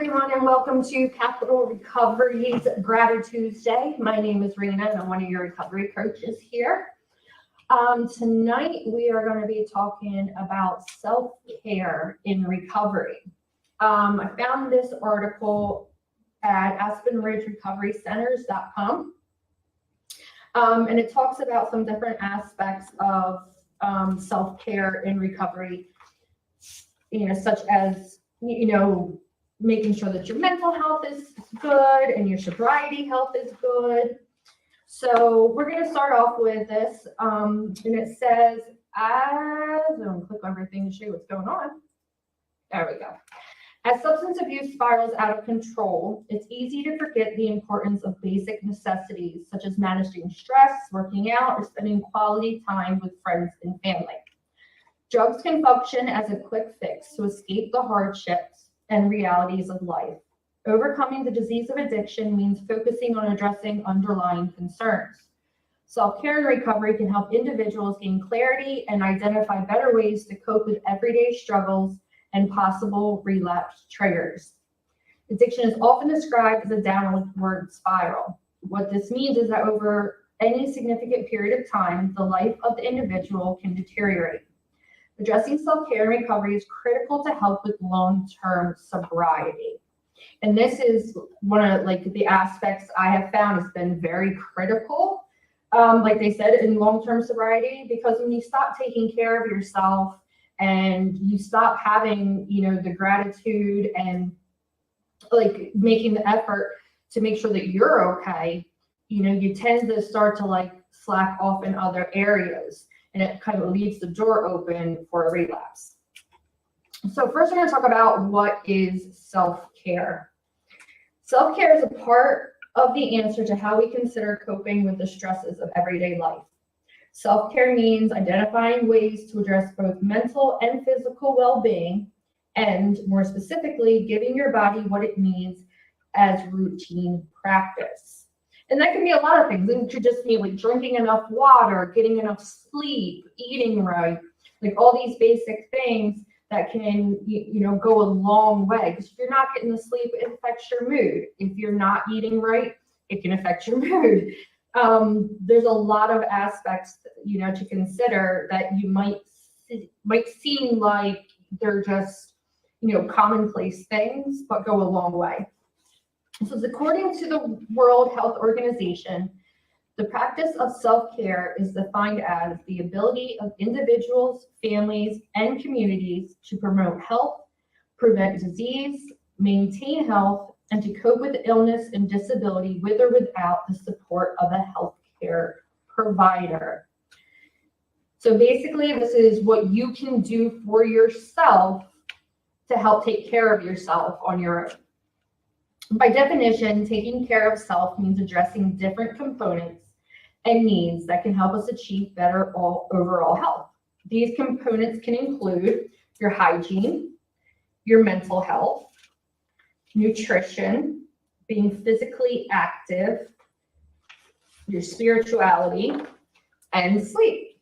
everyone, and welcome to Capital Recovery's Gratitude Tuesday. My name is Rena, and I'm one of your recovery coaches here. Tonight, we are going to be talking about self-care in recovery. I found this article at AspenRidgeRecoveryCenters.com, and it talks about some different aspects of self-care in recovery, such as, making sure that your mental health is good and your sobriety health is good. So we're going to start off with this, and it says, I'm going to click on everything to show you what's going on. There we go. As substance abuse spirals out of control, it's easy to forget the importance of basic necessities, such as managing stress, working out, or spending quality time with friends and family. Drugs can function as a quick fix to escape the hardships and realities of life. Overcoming the disease of addiction means focusing on addressing underlying concerns. Self-care and recovery can help individuals gain clarity and identify better ways to cope with everyday struggles and possible relapse triggers. Addiction is often described as a downward spiral. What this means is that over any significant period of time, the life of the individual can deteriorate. Addressing self-care and recovery is critical to help with long-term sobriety. And this is one of the aspects I have found has been very critical, like they said, in long-term sobriety, because when you stop taking care of yourself and you stop having, the gratitude and making the effort to make sure that you're okay, you tend to start to slack off in other areas. And it kind of leaves the door open for a relapse. So first, we're going to talk about what is self-care. Self-care is a part of the answer to how we consider coping with the stresses of everyday life. Self-care means identifying ways to address both mental and physical well-being, and more specifically, giving your body what it needs as routine practice. And that can be a lot of things. It could just be drinking enough water, getting enough sleep, eating right, all these basic things that can, go a long way. Because if you're not getting the sleep, it affects your mood. If you're not eating right, it can affect your mood. There's a lot of aspects, to consider that you might seem like they're just, commonplace things, but go a long way. So according to the World Health Organization, the practice of self-care is defined as the ability of individuals, families, and communities to promote health, prevent disease, maintain health, and to cope with illness and disability with or without the support of a healthcare provider. So basically, this is what you can do for yourself to help take care of yourself on your own. By definition, taking care of self means addressing different components and needs that can help us achieve better overall health. These components can include your hygiene, your mental health, nutrition, being physically active, your spirituality, and sleep.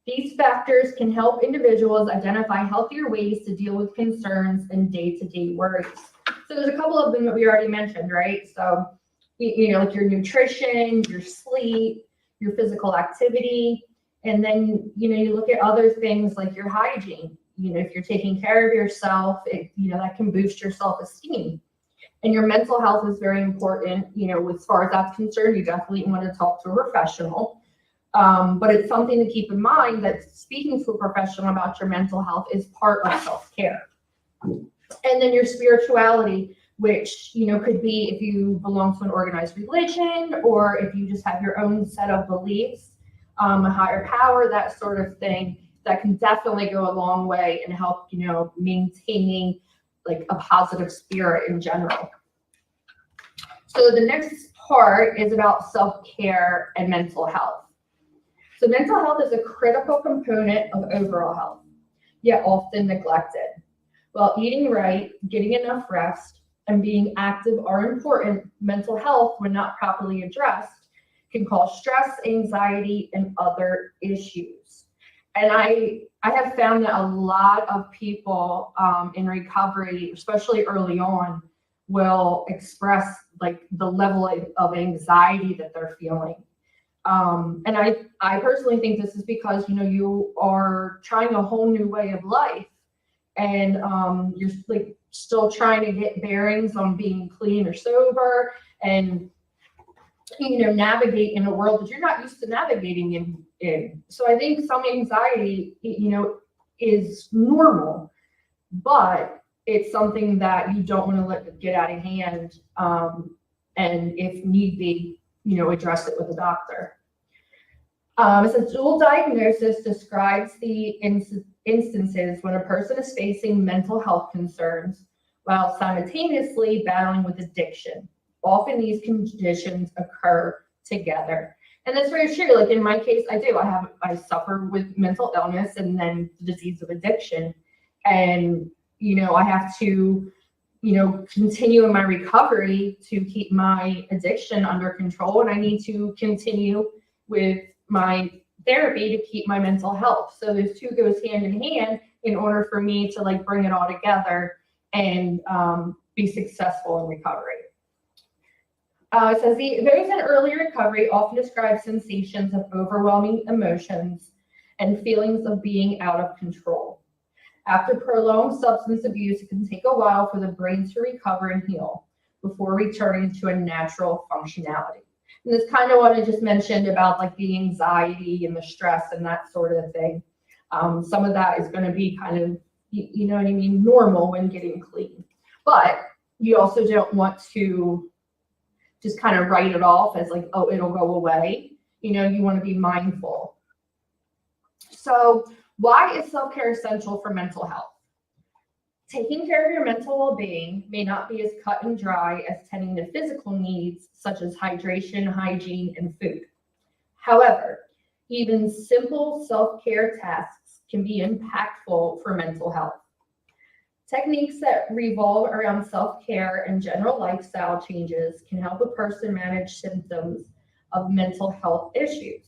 These factors can help individuals identify healthier ways to deal with concerns and day-to-day worries. So there's a couple of them that we already mentioned, right? So, your nutrition, your sleep, your physical activity, and then, you look at other things like your hygiene. If you're taking care of yourself, that can boost your self-esteem. And your mental health is very important. As far as that's concerned, you definitely want to talk to a professional. But it's something to keep in mind that speaking to a professional about your mental health is part of self-care. And then your spirituality, which, could be if you belong to an organized religion or if you just have your own set of beliefs, a higher power, that sort of thing, that can definitely go a long way and help, maintaining a positive spirit in general. So the next part is about self-care and mental health. So mental health is a critical component of overall health, yet often neglected. While eating right, getting enough rest, and being active are important, mental health, when not properly addressed, can cause stress, anxiety, and other issues. And I have found that a lot of people in recovery, especially early on, will express like the level of anxiety that they're feeling. And I personally think this is because, you are trying a whole new way of life, and you're like still trying to get bearings on being clean or sober, and navigate in a world that you're not used to navigating in. So I think some anxiety, is normal, but it's something that you don't want to let get out of hand. And if need be, address it with a doctor. It says dual diagnosis describes the instances when a person is facing mental health concerns while simultaneously battling with addiction. Often these conditions occur together. And that's very true. Like in my case, I suffer with mental illness and then the disease of addiction. And, I have to, continue in my recovery to keep my addiction under control. And I need to continue with my therapy to keep my mental health. So those two goes hand in hand in order for me to like bring it all together and be successful in recovery. It says those in early recovery often describe sensations of overwhelming emotions and feelings of being out of control. After prolonged substance abuse, it can take a while for the brain to recover and heal before returning to a natural functionality. And this kind of what I just mentioned about like the anxiety and the stress and that sort of thing. Some of that is going to be kind of, normal when getting clean. But you also don't want to just kind of write it off as like, oh, it'll go away. You want to be mindful. So why is self-care essential for mental health? Taking care of your mental well-being may not be as cut and dry as tending to physical needs such as hydration, hygiene, and food. However, even simple self-care tasks can be impactful for mental health. Techniques that revolve around self-care and general lifestyle changes can help a person manage symptoms of mental health issues.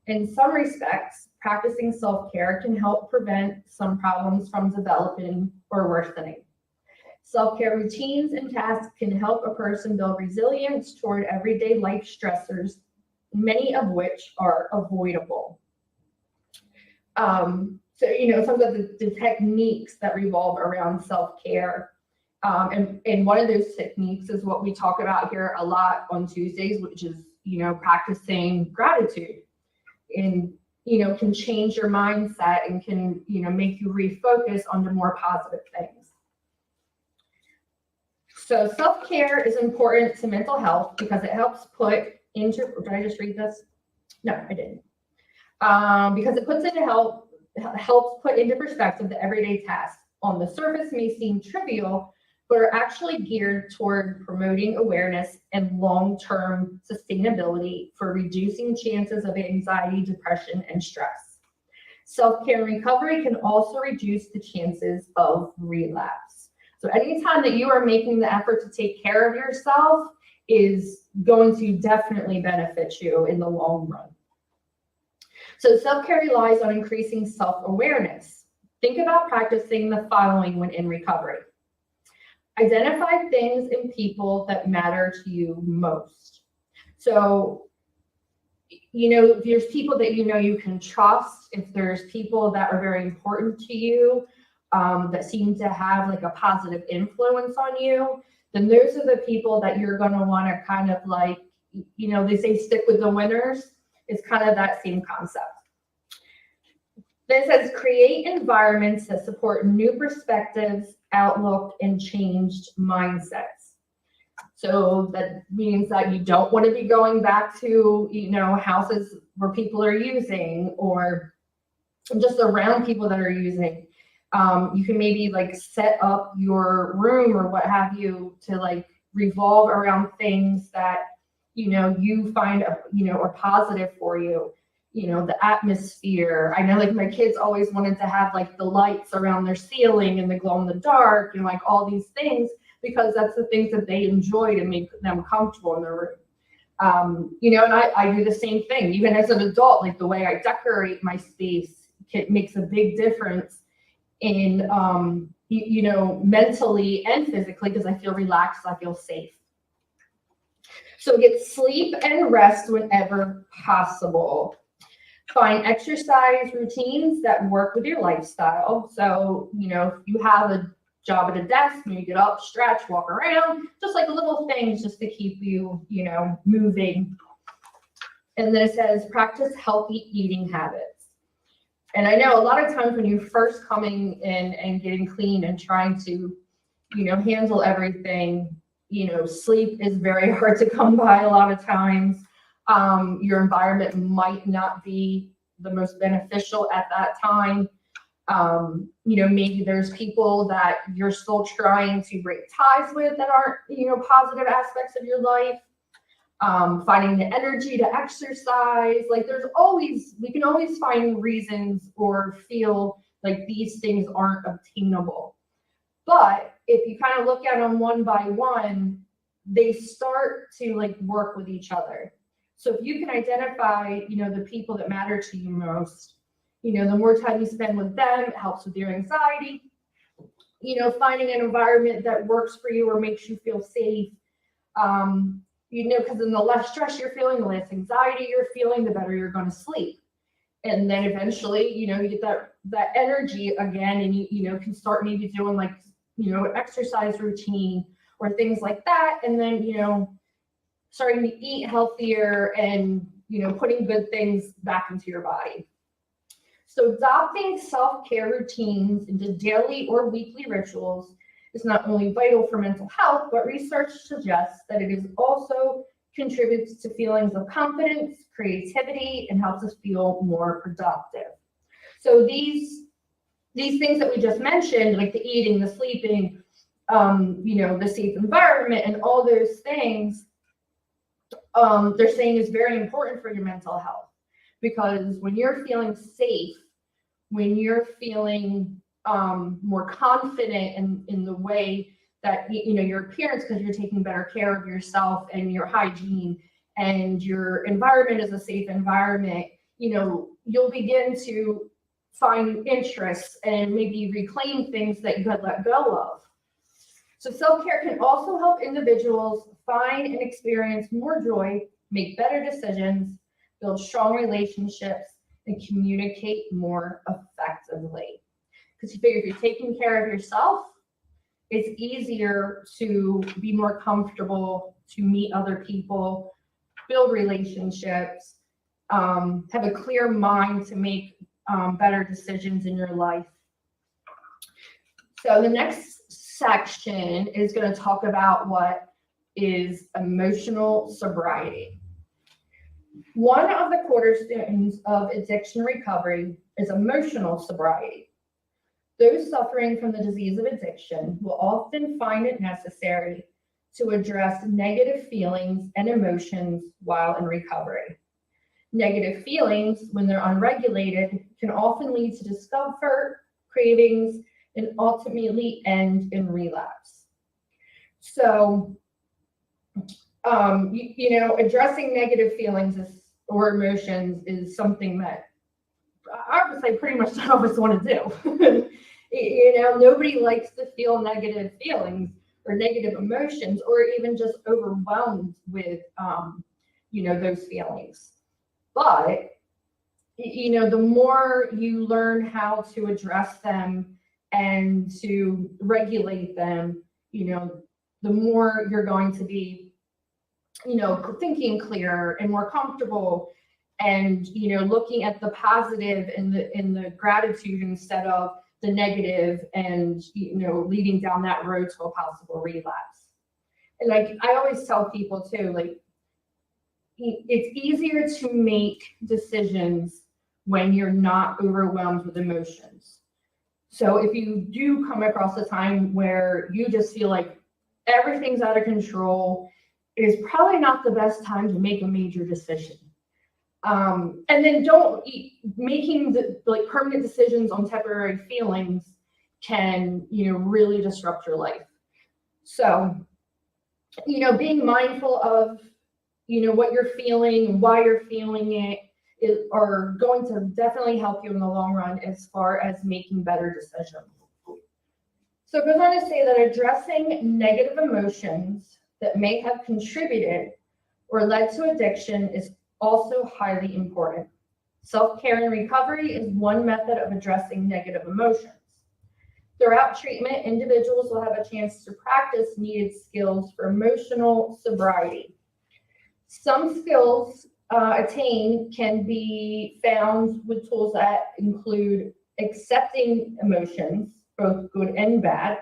In some respects, practicing self-care can help prevent some problems from developing or worsening. Self-care routines and tasks can help a person build resilience toward everyday life stressors, many of which are avoidable. So, some of the techniques that revolve around self-care. And one of those techniques is what we talk about here a lot on Tuesdays, which is, practicing gratitude. And, can change your mindset and can, make you refocus on the more positive things. So self-care is important to mental health because it helps put into, did I just read this? No, I didn't. Because it helps put into perspective the everyday tasks on the surface may seem trivial, but are actually geared toward promoting awareness and long-term sustainability for reducing chances of anxiety, depression, and stress. Self-care and recovery can also reduce the chances of relapse. So anytime that you are making the effort to take care of yourself is going to definitely benefit you in the long run. So self-care relies on increasing self-awareness. Think about practicing the following when in recovery. Identify things and people that matter to you most. So, if there's people that you can trust, if there's people that are very important to you, that seem to have like a positive influence on you, then those are the people that you're going to want to kind of like, they say stick with the winners. It's kind of that same concept. Then it says create environments that support new perspectives, outlook, and changed mindsets. So that means that you don't want to be going back to, houses where people are using or just around people that are using. You can maybe like set up your room or what have you to like revolve around things that, you find, are positive for you. The atmosphere. I know like my kids always wanted to have like the lights around their ceiling and the glow in the dark and like all these things because that's the things that they enjoy to make them comfortable in their room. And I do the same thing. Even as an adult, like the way I decorate my space makes a big difference in, mentally and physically, because I feel relaxed, I feel safe. So get sleep and rest whenever possible. Find exercise routines that work with your lifestyle. So, if you have a job at a desk, you get up, stretch, walk around, just like little things just to keep you, moving. And then it says practice healthy eating habits. And I know a lot of times when you're first coming in and getting clean and trying to, handle everything, sleep is very hard to come by a lot of times. Your environment might not be the most beneficial at that time. Maybe there's people that you're still trying to break ties with that aren't, positive aspects of your life. Finding the energy to exercise. Like we can always find reasons or feel like these things aren't obtainable. But if you kind of look at them one by one, they start to work with each other. So if you can identify, the people that matter to you most, the more time you spend with them, it helps with your anxiety. Finding an environment that works for you or makes you feel safe. Because then the less stress you're feeling, the less anxiety you're feeling, the better you're going to sleep. And then eventually, you get that energy again, and you can start maybe doing exercise routine or things like that. And then, starting to eat healthier and, putting good things back into your body. So adopting self-care routines into daily or weekly rituals is not only vital for mental health, but research suggests that it is also contributes to feelings of confidence, creativity, and helps us feel more productive. So these things that we just mentioned, like the eating, the sleeping, the safe environment, and all those things, they're saying is very important for your mental health. Because when you're feeling safe, when you're feeling more confident in the way that your appearance, because you're taking better care of yourself and your hygiene, and your environment is a safe environment, you'll begin to find interests and maybe reclaim things that you had let go of. So self-care can also help individuals find and experience more joy, make better decisions, build strong relationships, and communicate more effectively. Because you figure if you're taking care of yourself, it's easier to be more comfortable, to meet other people, build relationships, have a clear mind to make better decisions in your life. So the next section is going to talk about what is emotional sobriety. One of the cornerstones of addiction recovery is emotional sobriety. Those suffering from the disease of addiction will often find it necessary to address negative feelings and emotions while in recovery. Negative feelings, when they're unregulated, can often lead to discomfort, cravings, and ultimately end in relapse. So, addressing negative feelings or emotions is something that I would say pretty much none of us want to do. Nobody likes to feel negative feelings or negative emotions, or even just overwhelmed with, those feelings. But, the more you learn how to address them and to regulate them, the more you're going to be, thinking clearer and more comfortable, and looking at the positive and the gratitude instead of the negative, and leading down that road to a possible relapse. And I always tell people too, it's easier to make decisions when you're not overwhelmed with emotions. So if you do come across a time where you just feel like everything's out of control, it is probably not the best time to make a major decision. And then making the permanent decisions on temporary feelings can, really disrupt your life. So, being mindful of, what you're feeling and why you're feeling it are going to definitely help you in the long run as far as making better decisions. So it goes on to say that addressing negative emotions that may have contributed or led to addiction is also highly important. Self-care and recovery is one method of addressing negative emotions. Throughout treatment, individuals will have a chance to practice needed skills for emotional sobriety. Some skills attained can be found with tools that include accepting emotions, both good and bad,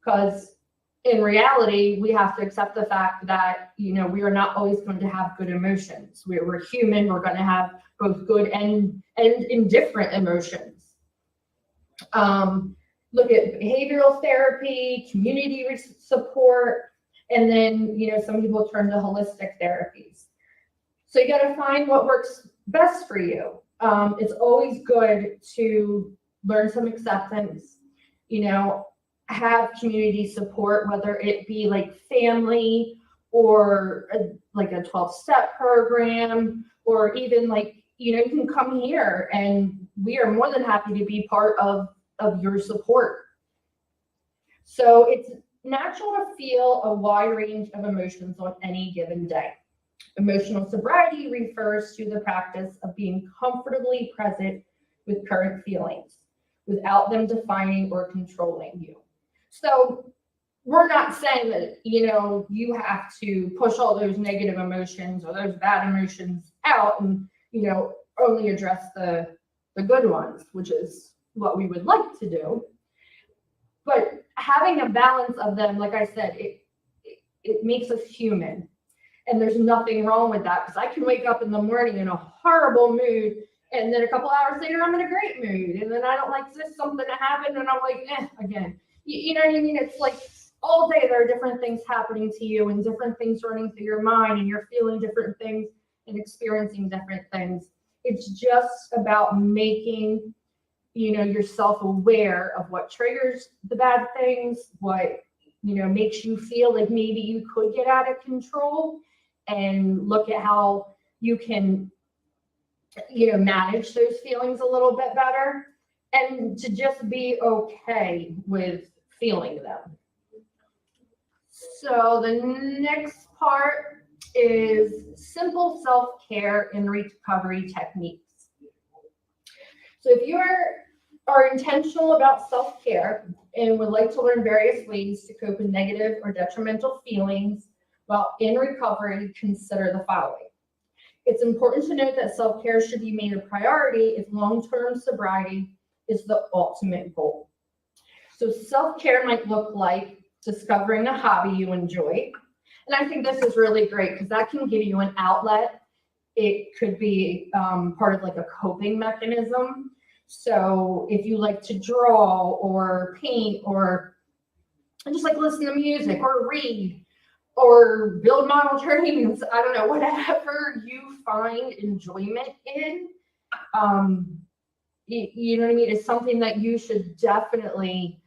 because in reality, we have to accept the fact that, we are not always going to have good emotions. We're human. We're going to have both good and indifferent emotions. Look at behavioral therapy, community support, and then, some people turn to holistic therapies. So you got to find what works best for you. It's always good to learn some acceptance, have community support, whether it be like family or like a 12-step program, or even like, you can come here and we are more than happy to be part of your support. So it's natural to feel a wide range of emotions on any given day. Emotional sobriety refers to the practice of being comfortably present with current feelings without them defining or controlling you. So we're not saying that, you have to push all those negative emotions or those bad emotions out and, only address the good ones, which is what we would like to do. But having a balance of them, like I said, it makes us human. And there's nothing wrong with that, because I can wake up in the morning in a horrible mood, and then a couple hours later I'm in a great mood, and then I don't like this something to happen, and I'm like, again. You know what I mean? It's like all day there are different things happening to you and different things running through your mind, and you're feeling different things and experiencing different things. It's just about making, yourself aware of what triggers the bad things, what, makes you feel like maybe you could get out of control, and look at how you can, manage those feelings a little bit better, and to just be okay with feeling them. So the next part is simple self-care and recovery techniques. So if you are intentional about self-care and would like to learn various ways to cope with negative or detrimental feelings while in recovery, consider the following. It's important to note that self-care should be made a priority if long-term sobriety is the ultimate goal. So self-care might look like discovering a hobby you enjoy. And I think this is really great because that can give you an outlet. It could be part of like a coping mechanism. So if you like to draw or paint or just like listen to music or read or build model trains, I don't know, whatever you find enjoyment in, you know what I mean? It's something that you should definitely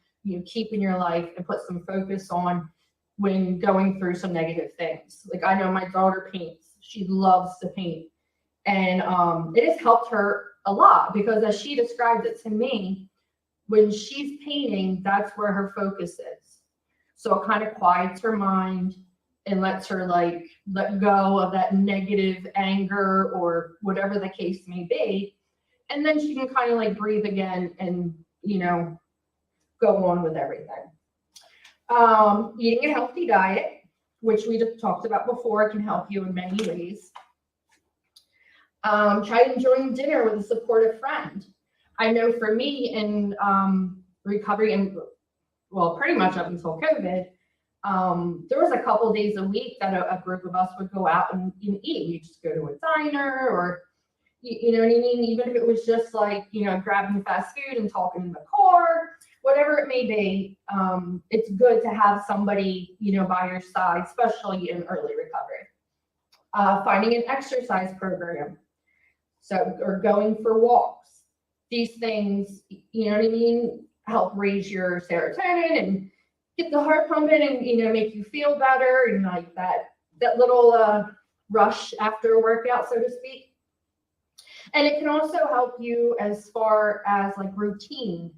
keep in your life and put some focus on when going through some negative things. Like I know my daughter paints. She loves to paint. And it has helped her a lot because as she described it to me, when she's painting, that's where her focus is. So it kind of quiets her mind and lets her like let go of that negative anger or whatever the case may be. And then she can kind of like breathe again and, go on with everything. Eating a healthy diet, which we just talked about before, can help you in many ways. Try enjoying dinner with a supportive friend. I know for me in recovery and pretty much up until COVID, there was a couple days a week that a group of us would go out and eat. We'd just go to a diner or, you know what I mean? Even if it was just like, grabbing fast food and talking in the car, whatever it may be, it's good to have somebody, by your side, especially in early recovery. Finding an exercise program. So, or going for walks. These things, help raise your serotonin and get the heart pumping and, make you feel better and like that little rush after a workout, so to speak. And it can also help you as far as like routine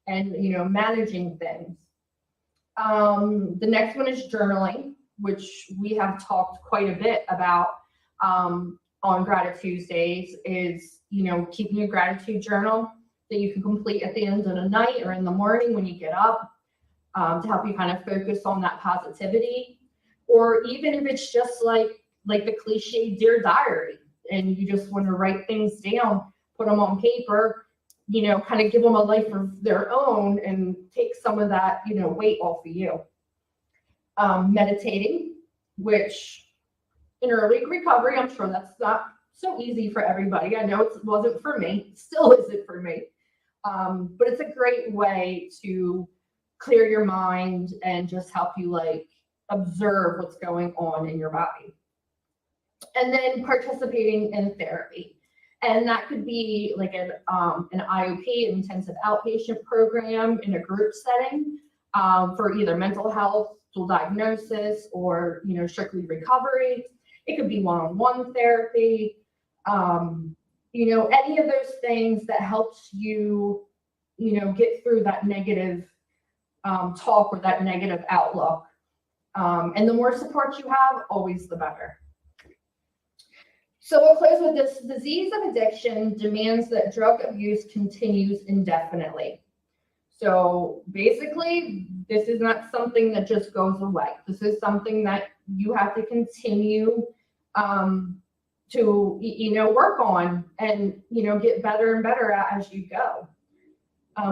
and, managing things. The next one is journaling, which we have talked quite a bit about on Gratitude Tuesdays, is, keeping a gratitude journal that you can complete at the end of the night or in the morning when you get up, to help you kind of focus on that positivity. Or even if it's just like the cliche Dear Diary, and you just want to write things down, put them on paper, kind of give them a life of their own and take some of that, weight off of you. Meditating, which in early recovery, I'm sure that's not so easy for everybody. I know it wasn't for me, still isn't for me. But it's a great way to clear your mind and just help you observe what's going on in your body. And then participating in therapy. And that could be like an IOP, an intensive outpatient program in a group setting, for either mental health, dual diagnosis, or, strictly recovery. It could be one-on-one therapy, any of those things that helps you, get through that negative talk or that negative outlook. And the more support you have, always the better. So we'll close with this. Disease of addiction demands that drug abuse continues indefinitely. So basically, this is not something that just goes away. This is something that you have to continue to, work on and, get better and better at as you go.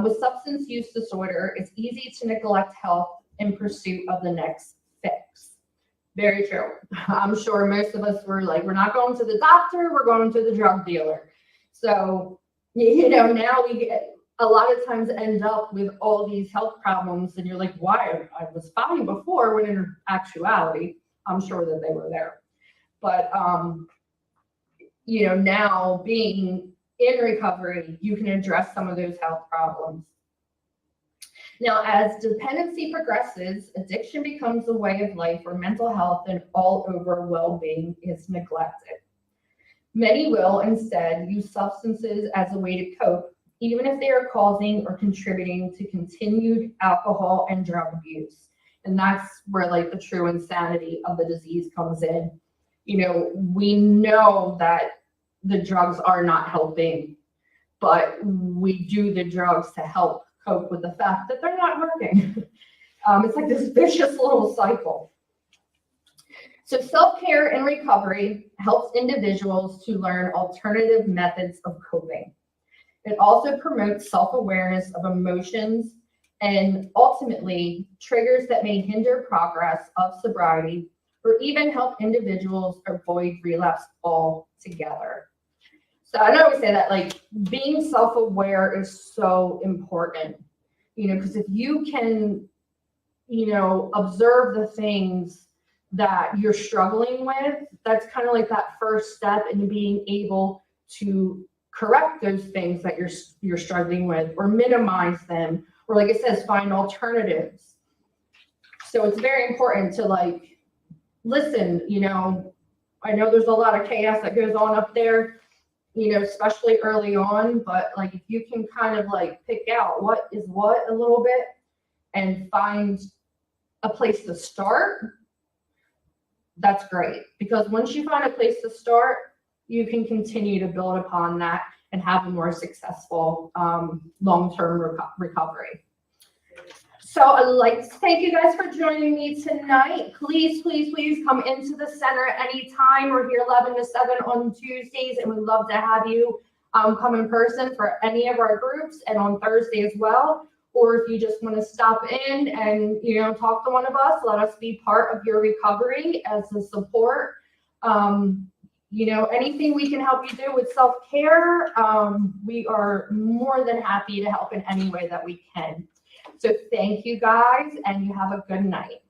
With substance use disorder, it's easy to neglect health in pursuit of the next fix. Very true. I'm sure most of us were like, we're not going to the doctor, we're going to the drug dealer. So, now we get a lot of times end up with all these health problems, and you're like, why? I was fine before, when in actuality, I'm sure that they were there. But, now being in recovery, you can address some of those health problems. Now, as dependency progresses, addiction becomes a way of life where mental health and all over well-being is neglected. Many will instead use substances as a way to cope, even if they are causing or contributing to continued alcohol and drug abuse. And that's where the true insanity of the disease comes in. We know that the drugs are not helping, but we do the drugs to help cope with the fact that they're not working. It's like this vicious little cycle. So self-care and recovery helps individuals to learn alternative methods of coping. It also promotes self-awareness of emotions and ultimately triggers that may hinder progress of sobriety or even help individuals avoid relapse altogether. So I always say that being self-aware is so important, because if you can, observe the things that you're struggling with, that's kind of like that first step in being able to correct those things that you're struggling with, or minimize them, or like it says, find alternatives. So it's very important to listen, I know there's a lot of chaos that goes on up there, especially early on, but if you can kind of pick out what is what a little bit and find a place to start, that's great. Because once you find a place to start, you can continue to build upon that and have a more successful long-term recovery. So I'd like to thank you guys for joining me tonight. Please, please, please come into the center at any time. We're here 11 to 7 on Tuesdays, and we'd love to have you come in person for any of our groups, and on Thursday as well. Or if you just want to stop in and, talk to one of us, let us be part of your recovery as a support. Anything we can help you do with self-care, we are more than happy to help in any way that we can. So thank you guys, and you have a good night.